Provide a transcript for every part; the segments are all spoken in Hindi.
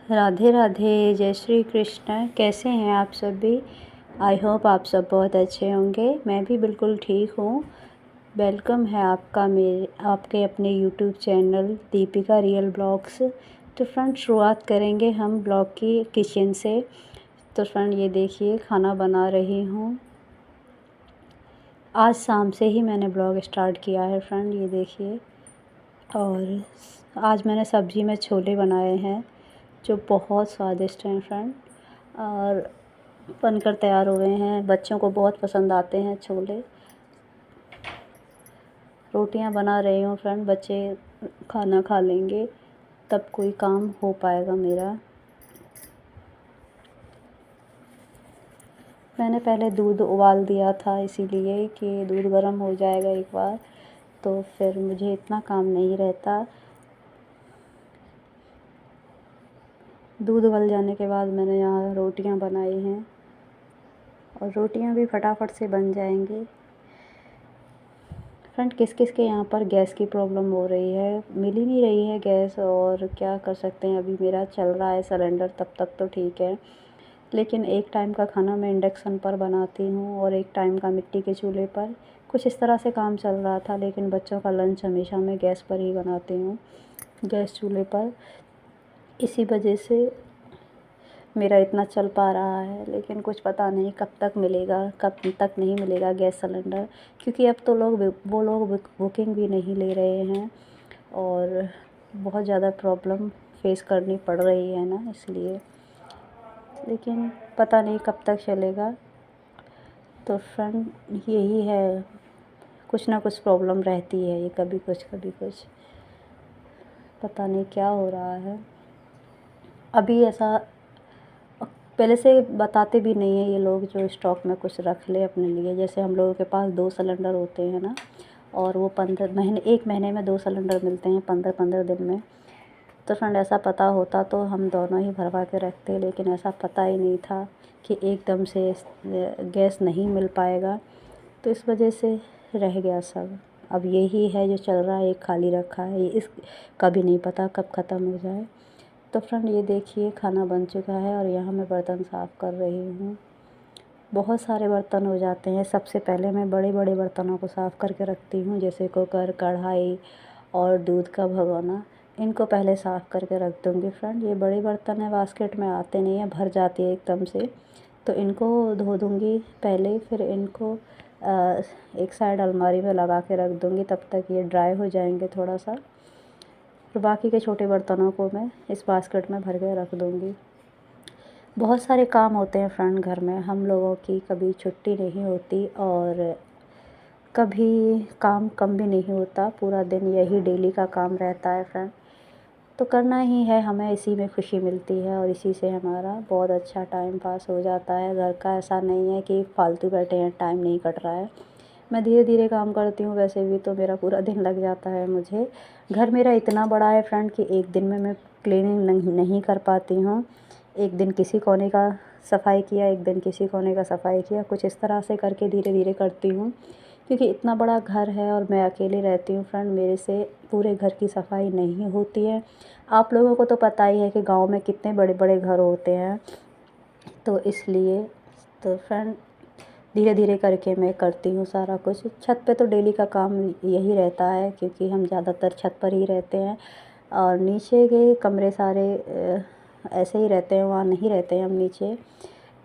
राधे राधे, जय श्री कृष्ण। कैसे हैं आप सभी? आई होप आप सब बहुत अच्छे होंगे। मैं भी बिल्कुल ठीक हूँ। वेलकम है आपका मेरे आपके अपने YouTube channel Deepika real blogs. तो फ्रेंड, शुरुआत करेंगे हम ब्लॉग की किचन से। तो फ्रेंड, ये देखिए खाना बना रही हूँ। आज शाम से ही मैंने ब्लॉग स्टार्ट किया है फ्रेंड, ये देखिए। और आज मैंने सब्ज़ी में छोले बनाए हैं जो बहुत स्वादिष्ट हैं फ्रेंड, और बनकर तैयार हुए हैं। बच्चों को बहुत पसंद आते हैं छोले। रोटियां बना रही हूँ फ्रेंड, बच्चे खाना खा लेंगे तब कोई काम हो पाएगा मेरा। मैंने पहले दूध उबाल दिया था इसीलिए कि दूध गर्म हो जाएगा एक बार, तो फिर मुझे इतना काम नहीं रहता। दूध उबल जाने के बाद मैंने यहाँ रोटियां बनाई हैं और रोटियां भी फटाफट से बन जाएंगी। फ्रेंड, किस किस के यहाँ पर गैस की प्रॉब्लम हो रही है? मिल ही नहीं रही है गैस, और क्या कर सकते हैं। अभी मेरा चल रहा है सिलेंडर, तब तक तो ठीक है, लेकिन एक टाइम का खाना मैं इंडक्शन पर बनाती हूँ और एक टाइम का मिट्टी के चूल्हे पर। कुछ इस तरह से काम चल रहा था, लेकिन बच्चों का लंच हमेशा मैं गैस पर ही बनाती हूँ, गैस चूल्हे पर। इसी वजह से मेरा इतना चल पा रहा है, लेकिन कुछ पता नहीं कब तक मिलेगा, कब तक नहीं मिलेगा गैस सिलेंडर। क्योंकि अब तो वो लोग बुकिंग भी नहीं ले रहे हैं और बहुत ज़्यादा प्रॉब्लम फेस करनी पड़ रही है ना, इसलिए। लेकिन पता नहीं कब तक चलेगा। तो फ्रेंड, यही है, कुछ ना कुछ प्रॉब्लम रहती है, ये कभी कुछ कभी कुछ, पता नहीं क्या हो रहा है। अभी ऐसा पहले से बताते भी नहीं है ये लोग, जो स्टॉक में कुछ रख ले अपने लिए। जैसे हम लोगों के पास 2 सिलेंडर होते हैं ना, और वो 1 महीने में 2 सिलेंडर मिलते हैं, 15-15 दिन में। तो फ्रेंड, ऐसा पता होता तो हम दोनों ही भरवा के रखते, लेकिन ऐसा पता ही नहीं था कि एकदम से गैस नहीं मिल पाएगा, तो इस वजह से रह गया सब। अब यही है जो चल रहा है, एक खाली रखा है, ये इस का भी नहीं पता कब ख़त्म हो जाए। तो फ्रेंड, ये देखिए खाना बन चुका है और यहाँ मैं बर्तन साफ़ कर रही हूँ। बहुत सारे बर्तन हो जाते हैं। सबसे पहले मैं बड़े बड़े बर्तनों को साफ़ करके रखती हूँ, जैसे कुकर, कढ़ाई और दूध का भगोना। इनको पहले साफ़ करके रख दूँगी फ्रेंड। ये बड़े बर्तन है, बास्केट में आते नहीं हैं, भर जाती है एकदम से, तो इनको धो दूँगी पहले। फिर इनको एक साइड अलमारी में लगा के रख दूँगी, तब तक ये ड्राई हो जाएंगे थोड़ा सा। और बाकी के छोटे बर्तनों को मैं इस बास्केट में भर के रख दूँगी। बहुत सारे काम होते हैं फ्रेंड घर में, हम लोगों की कभी छुट्टी नहीं होती और कभी काम कम भी नहीं होता। पूरा दिन यही डेली का काम रहता है फ्रेंड, तो करना ही है हमें। इसी में खुशी मिलती है और इसी से हमारा बहुत अच्छा टाइम पास हो जाता है। घर का ऐसा नहीं है कि फालतू बैठे हैं, टाइम नहीं कट रहा है। मैं धीरे धीरे काम करती हूँ, वैसे भी तो मेरा पूरा दिन लग जाता है मुझे। घर मेरा इतना बड़ा है फ्रेंड कि एक दिन में मैं क्लीनिंग नहीं कर पाती हूँ। एक दिन किसी कोने का सफाई किया, एक दिन किसी कोने का सफाई किया, कुछ इस तरह से करके धीरे धीरे करती हूँ। क्योंकि इतना बड़ा घर है और मैं अकेले रहती हूँ फ्रेंड, मेरे से पूरे घर की सफाई नहीं होती है। आप लोगों को तो पता ही है कि गांव में कितने बड़े बड़े घर होते हैं, तो इसलिए। तो फ्रेंड, धीरे धीरे करके मैं करती हूँ सारा कुछ। छत पे तो डेली का काम यही रहता है, क्योंकि हम ज़्यादातर छत पर ही रहते हैं और नीचे के कमरे सारे ऐसे ही रहते हैं, वहाँ नहीं रहते हैं हम नीचे।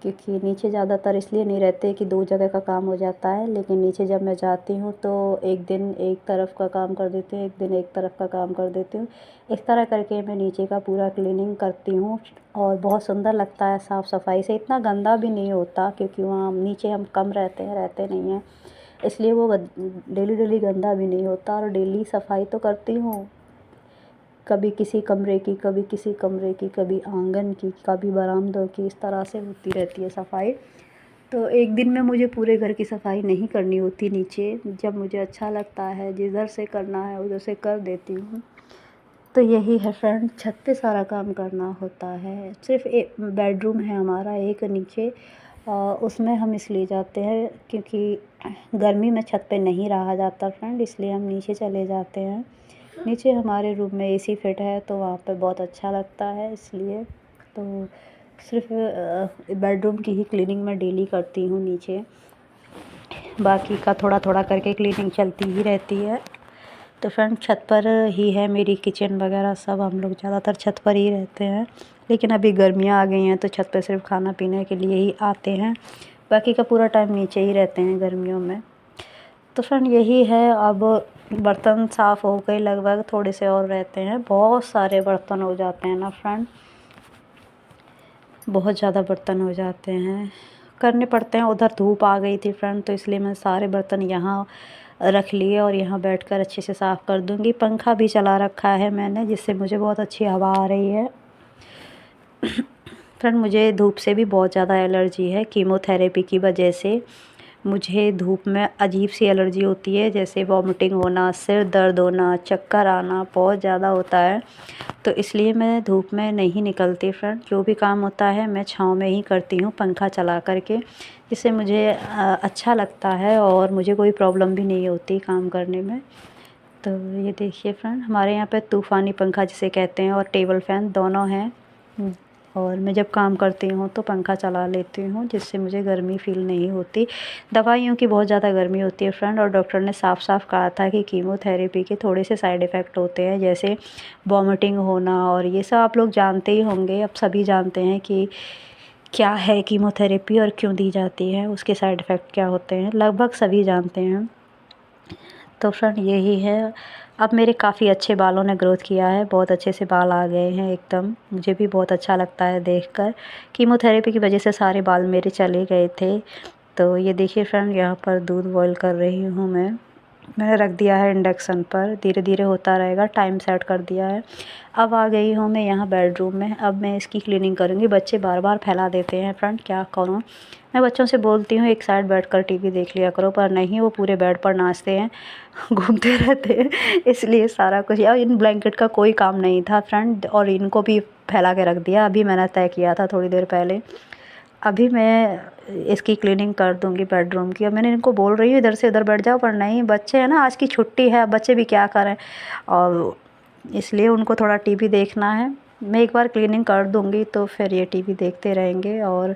क्योंकि नीचे ज़्यादातर इसलिए नहीं रहते कि 2 जगह का काम हो जाता है, लेकिन नीचे जब मैं जाती हूँ तो एक दिन एक तरफ का काम कर देती हूँ, एक दिन एक तरफ का काम कर देती हूँ। इस तरह करके मैं नीचे का पूरा क्लीनिंग करती हूँ और बहुत सुंदर लगता है साफ़ सफाई से। इतना गंदा भी नहीं होता, क्योंकि वहाँ नीचे हम कम रहते हैं, रहते नहीं हैं, इसलिए वो डेली डेली गंदा भी नहीं होता। और डेली सफाई तो करती हूँ, कभी किसी कमरे की, कभी किसी कमरे की, कभी आंगन की, कभी बरामदों की, इस तरह से होती रहती है सफाई। तो एक दिन में मुझे पूरे घर की सफाई नहीं करनी होती नीचे, जब मुझे अच्छा लगता है जिधर से करना है उधर से कर देती हूँ। तो यही है फ्रेंड, छत पे सारा काम करना होता है। सिर्फ एक बेडरूम है हमारा एक नीचे, उसमें हम इसलिए जाते हैं क्योंकि गर्मी में छत पे नहीं रहा जाता फ्रेंड, इसलिए हम नीचे चले जाते हैं। नीचे हमारे रूम में एसी फिट है, तो वहाँ पे बहुत अच्छा लगता है, इसलिए। तो सिर्फ बेडरूम की ही क्लीनिंग मैं डेली करती हूँ नीचे, बाकी का थोड़ा थोड़ा करके क्लीनिंग चलती ही रहती है। तो फ्रेंड छत पर ही है मेरी किचन वगैरह सब, हम लोग ज़्यादातर छत पर ही रहते हैं, लेकिन अभी गर्मियाँ आ गई हैं तो छत पर सिर्फ खाना पीने के लिए ही आते हैं, बाकी का पूरा टाइम नीचे ही रहते हैं गर्मियों में। तो फ्रेंड यही है, अब बर्तन साफ़ हो गए लगभग, थोड़े से और रहते हैं, बहुत सारे बर्तन हो जाते हैं ना फ्रेंड, बहुत ज़्यादा बर्तन हो जाते हैं, करने पड़ते हैं। उधर धूप आ गई थी फ्रेंड, तो इसलिए मैं सारे बर्तन यहाँ रख लिए और यहाँ बैठकर अच्छे से साफ़ कर दूँगी। पंखा भी चला रखा है मैंने, जिससे मुझे बहुत अच्छी हवा आ रही है। फ्रेंड मुझे धूप से भी बहुत ज़्यादा एलर्जी है, कीमोथेरेपी की वजह से मुझे धूप में अजीब सी एलर्जी होती है, जैसे वॉमिटिंग होना, सिर दर्द होना, चक्कर आना बहुत ज़्यादा होता है। तो इसलिए मैं धूप में नहीं निकलती फ्रेंड, जो भी काम होता है मैं छाँव में ही करती हूँ पंखा चला कर के, जिससे मुझे अच्छा लगता है और मुझे कोई प्रॉब्लम भी नहीं होती काम करने में। तो ये देखिए फ्रेंड, हमारे यहाँ पे तूफ़ानी पंखा जिसे कहते हैं और टेबल फ़ैन दोनों हैं। और मैं जब काम करती हूँ तो पंखा चला लेती हूँ, जिससे मुझे गर्मी फ़ील नहीं होती। दवाइयों की बहुत ज़्यादा गर्मी होती है फ्रेंड, और डॉक्टर ने साफ साफ कहा था कि कीमोथेरेपी के थोड़े से साइड इफ़ेक्ट होते हैं, जैसे वॉमिटिंग होना, और ये सब आप लोग जानते ही होंगे, अब सभी जानते हैं कि क्या है कीमोथेरेपी और क्यों दी जाती है, उसके साइड इफ़ेक्ट क्या होते हैं, लगभग सभी जानते हैं। तो फ्रेंड यही है, अब मेरे काफ़ी अच्छे बालों ने ग्रोथ किया है, बहुत अच्छे से बाल आ गए हैं एकदम, मुझे भी बहुत अच्छा लगता है देखकर। कीमोथेरेपी की वजह से सारे बाल मेरे चले गए थे। तो ये देखिए फ्रेंड, यहाँ पर दूध बॉईल कर रही हूँ मैंने रख दिया है इंडक्शन पर, धीरे धीरे होता रहेगा, टाइम सेट कर दिया है। अब आ गई हूँ मैं यहाँ बेडरूम में, अब मैं इसकी क्लीनिंग करूँगी। बच्चे बार बार फैला देते हैं फ्रेंड, क्या करूँ। मैं बच्चों से बोलती हूँ एक साइड बैठकर टीवी देख लिया करो, पर नहीं, वो पूरे बेड पर नाचते हैं, घूमते रहते हैं। इसलिए सारा कुछ, यार इन ब्लैंकेट का कोई काम नहीं था फ्रेंड, और इनको भी फैला के रख दिया। अभी मैंने तय किया था थोड़ी देर पहले, अभी मैं इसकी क्लीनिंग कर दूँगी बेडरूम की। अब मैंने इनको बोल रही हूँ इधर से उधर बैठ जाओ, पर नहीं, बच्चे हैं ना, आज की छुट्टी है, बच्चे भी क्या करें, और इसलिए उनको थोड़ा टीवी देखना है। मैं एक बार क्लीनिंग कर दूँगी तो फिर ये टीवी देखते रहेंगे, और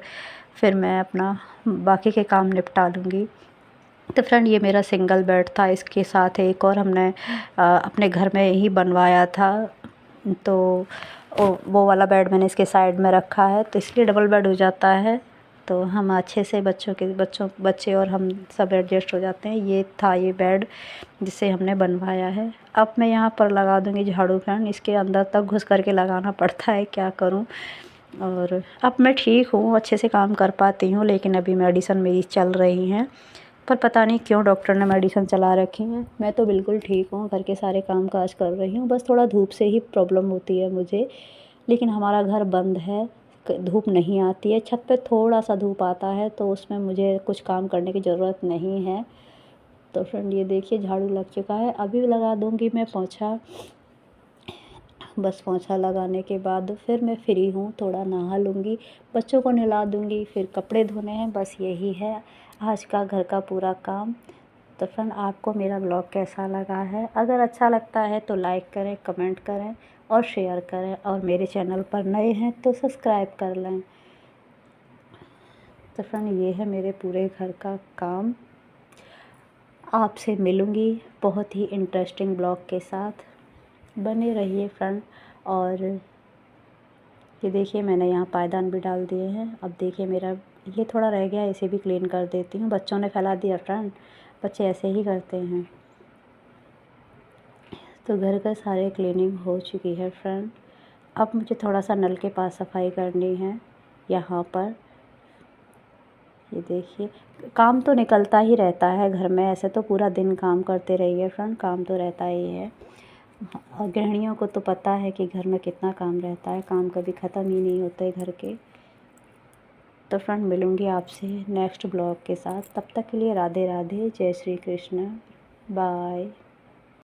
फिर मैं अपना बाकी के काम निपटा लूँगी। तो फ्रेंड ये मेरा सिंगल बेड था, इसके साथ एक और हमने अपने घर में ही बनवाया था, तो वो वाला बेड मैंने इसके साइड में रखा है, तो इसलिए डबल बेड हो जाता है। तो हम अच्छे से बच्चे और हम सब एडजस्ट हो जाते हैं। ये था ये बेड जिसे हमने बनवाया है। अब मैं यहाँ पर लगा दूँगी झाड़ू फ्रेंड, इसके अंदर तक घुस कर के लगाना पड़ता है, क्या करूँ। और अब मैं ठीक हूँ, अच्छे से काम कर पाती हूँ, लेकिन अभी मेडिसिन मेरी चल रही हैं, पर पता नहीं क्यों डॉक्टर ने मेडिसिन चला रखी हैं। मैं तो बिल्कुल ठीक हूँ, घर के सारे काम काज कर रही हूँ, बस थोड़ा धूप से ही प्रॉब्लम होती है मुझे। लेकिन हमारा घर बंद है, धूप नहीं आती है, छत पे थोड़ा सा धूप आता है, तो उसमें मुझे कुछ काम करने की ज़रूरत नहीं है। तो फ्रेंड ये देखिए झाड़ू लग चुका है, अभी लगा दूँगी मैं पोंछा। बस पोंछा लगाने के बाद फिर मैं फ्री हूँ, थोड़ा नहा लूँगी, बच्चों को नहला दूँगी, फिर कपड़े धोने हैं, बस यही है आज का घर का पूरा काम। तो फ्रेंड आपको मेरा ब्लॉग कैसा लगा है? अगर अच्छा लगता है तो लाइक करें, कमेंट करें और शेयर करें, और मेरे चैनल पर नए हैं तो सब्सक्राइब कर लें। तो फ्रेंड ये है मेरे पूरे घर का काम। आपसे मिलूँगी बहुत ही इंटरेस्टिंग ब्लॉग के साथ, बने रहिए फ्रेंड। और ये देखिए मैंने यहाँ पायदान भी डाल दिए हैं। अब देखिए मेरा ये थोड़ा रह गया, इसे भी क्लीन कर देती हूँ। बच्चों ने फैला दिया फ्रेंड, बच्चे ऐसे ही करते हैं। तो घर का सारे क्लीनिंग हो चुकी है फ्रेंड। अब मुझे थोड़ा सा नल के पास सफाई करनी है यहाँ पर। ये देखिए काम तो निकलता ही रहता है घर में, ऐसे तो पूरा दिन काम करते रहिए फ्रेंड, काम तो रहता ही है। और गृहिणियों को तो पता है कि घर में कितना काम रहता है, काम कभी ख़त्म ही नहीं होते घर के। तो फ्रेंड मिलूँगी आपसे नेक्स्ट ब्लॉग के साथ, तब तक के लिए राधे राधे, जय श्री कृष्ण, बाय।